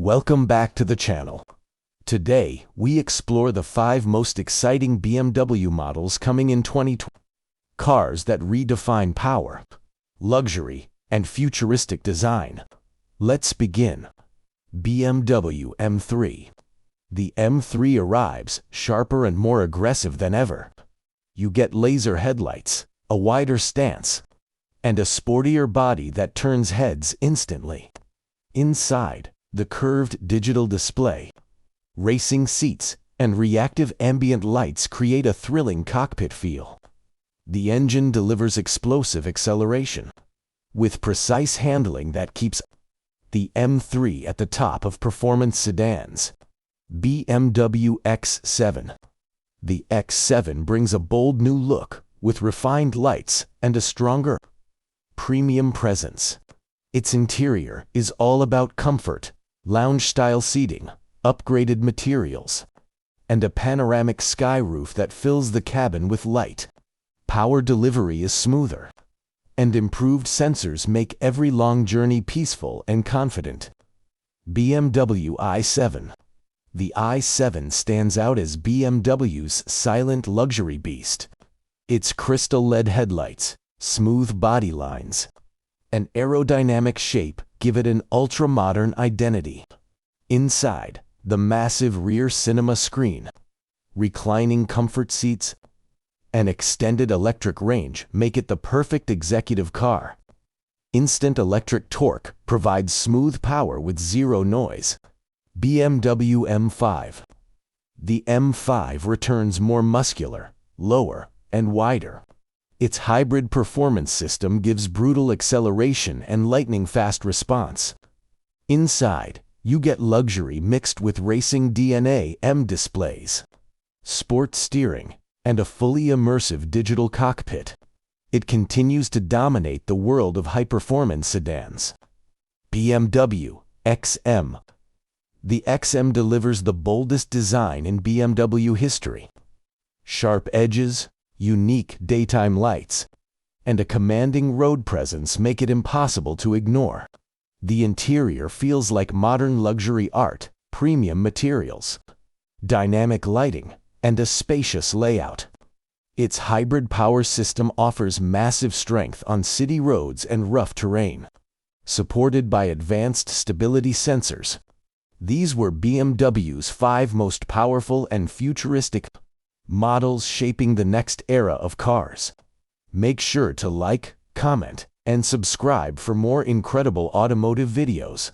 Welcome back to the channel. Today, we explore the 5 most exciting BMW models coming in 2020. Cars that redefine power, luxury, and futuristic design. Let's begin. BMW M3. The M3 arrives, sharper and more aggressive than ever. You get laser headlights, a wider stance, and a sportier body that turns heads instantly. Inside, the curved digital display, racing seats, and reactive ambient lights create a thrilling cockpit feel. The engine delivers explosive acceleration, with precise handling that keeps the M3 at the top of performance sedans. BMW X7. The X7 brings a bold new look, with refined lights and a stronger, premium presence. Its interior is all about comfort, lounge-style seating, upgraded materials, and a panoramic skyroof that fills the cabin with light. Power delivery is smoother, and improved sensors make every long journey peaceful and confident. BMW i7. The i7 stands out as BMW's silent luxury beast. Its crystal LED headlights, smooth body lines, and aerodynamic shape give it an ultra-modern identity. Inside, the massive rear cinema screen, reclining comfort seats, and extended electric range make it the perfect executive car. Instant electric torque provides smooth power with zero noise. BMW M5. The M5 returns more muscular, lower, and wider. Its hybrid performance system gives brutal acceleration and lightning-fast response. Inside, you get luxury mixed with racing DNA M displays, sport steering, and a fully immersive digital cockpit. It continues to dominate the world of high-performance sedans. BMW XM. The XM delivers the boldest design in BMW history. Sharp edges, unique daytime lights, and a commanding road presence make it impossible to ignore. The interior feels like modern luxury art, premium materials, dynamic lighting, and a spacious layout. Its hybrid power system offers massive strength on city roads and rough terrain, supported by advanced stability sensors. These were BMW's 5 most powerful and futuristic models shaping the next era of cars. Make sure to like, comment, and subscribe for more incredible automotive videos.